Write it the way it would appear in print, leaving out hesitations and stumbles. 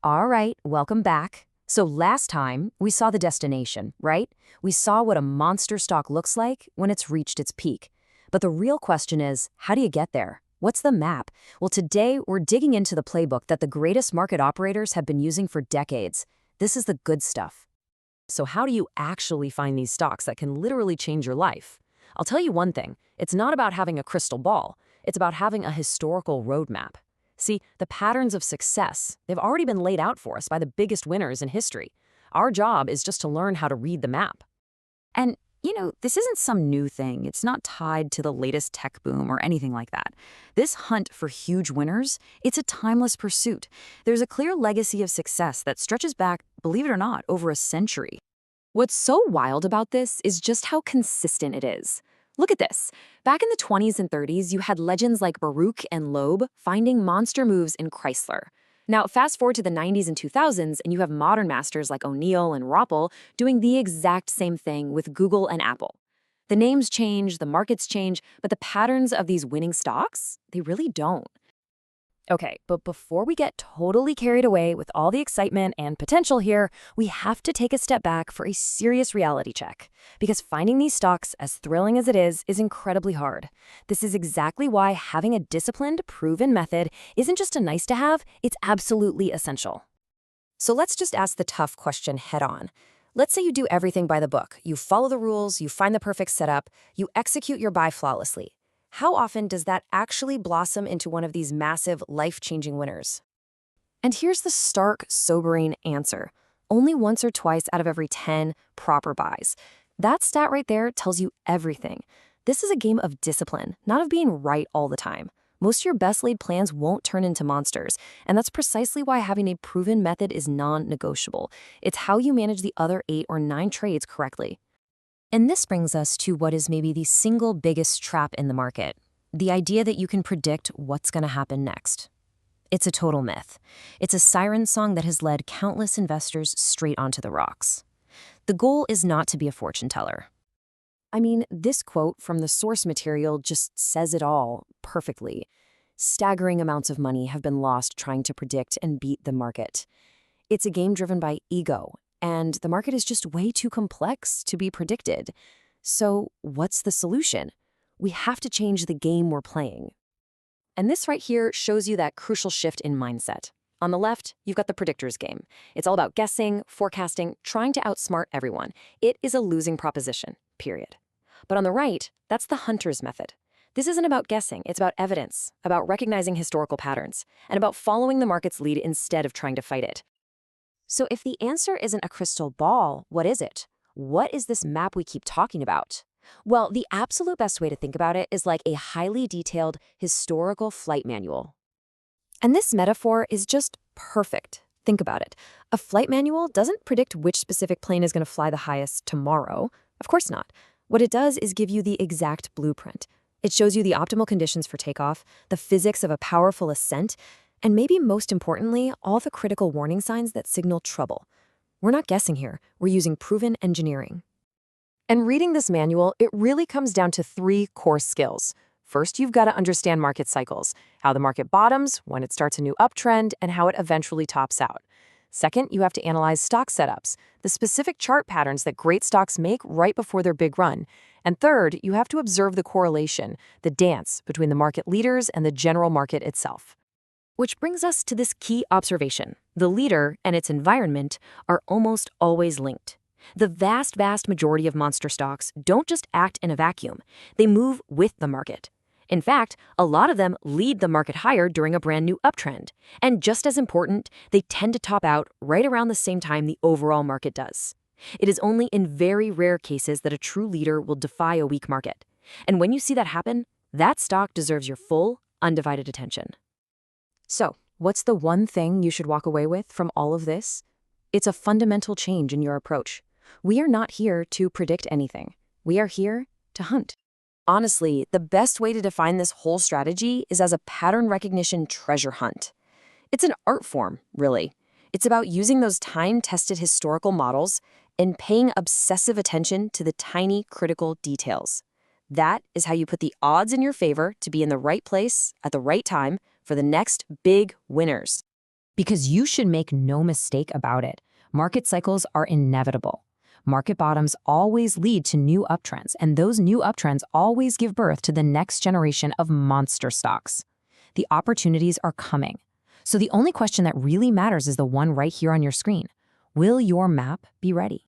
All right, welcome back. So last time, we saw the destination, right? We saw what a monster stock looks like when it's reached its peak. But the real question is, how do you get there? What's the map? Well, today, we're digging into the playbook that the greatest market operators have been using for decades. This is the good stuff. So how do you actually find these stocks that can literally change your life? I'll tell you one thing, it's not about having a crystal ball, it's about having a historical roadmap. See, the patterns of success, they've already been laid out for us by the biggest winners in history. Our job is just to learn how to read the map. And, this isn't some new thing. It's not tied to the latest tech boom or anything like that. This hunt for huge winners, it's a timeless pursuit. There's a clear legacy of success that stretches back, believe it or not, over a century. What's so wild about this is just how consistent it is. Look at this. Back in the 20s and 30s, you had legends like Baruch and Loeb finding monster moves in Chrysler. Now, fast forward to the 90s and 2000s, and you have modern masters like O'Neill and Roppel doing the exact same thing with Google and Apple. The names change, the markets change, but the patterns of these winning stocks, they really don't. Okay, but before we get totally carried away with all the excitement and potential here, we have to take a step back for a serious reality check. Because finding these stocks, as thrilling as it is incredibly hard. This is exactly why having a disciplined, proven method isn't just a nice to have, it's absolutely essential. So let's just ask the tough question head on. Let's say you do everything by the book. You follow the rules, you find the perfect setup, you execute your buy flawlessly. How often does that actually blossom into one of these massive, life-changing winners? And here's the stark, sobering answer. Only once or twice out of every 10 proper buys. That stat right there tells you everything. This is a game of discipline, not of being right all the time. Most of your best-laid plans won't turn into monsters, and that's precisely why having a proven method is non-negotiable. It's how you manage the other 8 or 9 trades correctly. And this brings us to what is maybe the single biggest trap in the market, the idea that you can predict what's going to happen next. It's a total myth. It's a siren song that has led countless investors straight onto the rocks. The goal is not to be a fortune teller. I mean, this quote from the source material just says it all perfectly. Staggering amounts of money have been lost trying to predict and beat the market. It's a game driven by ego, and the market is just way too complex to be predicted. So what's the solution? We have to change the game we're playing. And this right here shows you that crucial shift in mindset. On the left, you've got the predictor's game. It's all about guessing, forecasting, trying to outsmart everyone. It is a losing proposition, period. But on the right, that's the hunter's method. This isn't about guessing, it's about evidence, about recognizing historical patterns, and about following the market's lead instead of trying to fight it. So if the answer isn't a crystal ball, what is it? What is this map we keep talking about? Well, the absolute best way to think about it is like a highly detailed historical flight manual. And this metaphor is just perfect. Think about it. A flight manual doesn't predict which specific plane is going to fly the highest tomorrow. Of course not. What it does is give you the exact blueprint. It shows you the optimal conditions for takeoff, the physics of a powerful ascent, and maybe most importantly, all the critical warning signs that signal trouble. We're not guessing here. We're using proven engineering. And reading this manual, it really comes down to 3 core skills. First, you've got to understand market cycles, how the market bottoms, when it starts a new uptrend, and how it eventually tops out. Second, you have to analyze stock setups, the specific chart patterns that great stocks make right before their big run. And third, you have to observe the correlation, the dance between the market leaders and the general market itself. Which brings us to this key observation. The leader and its environment are almost always linked. The vast majority of monster stocks don't just act in a vacuum. They move with the market. In fact, a lot of them lead the market higher during a brand new uptrend. And just as important, they tend to top out right around the same time the overall market does. It is only in very rare cases that a true leader will defy a weak market. And when you see that happen, that stock deserves your full, undivided attention. So, what's the one thing you should walk away with from all of this? It's a fundamental change in your approach. We are not here to predict anything. We are here to hunt. Honestly, the best way to define this whole strategy is as a pattern recognition treasure hunt. It's an art form, really. It's about using those time-tested historical models and paying obsessive attention to the tiny, critical details. That is how you put the odds in your favor to be in the right place at the right time for the next big winners. Because you should make no mistake about it. Market cycles are inevitable. Market bottoms always lead to new uptrends, and those new uptrends always give birth to the next generation of monster stocks. The opportunities are coming. So the only question that really matters is the one right here on your screen. Will your map be ready?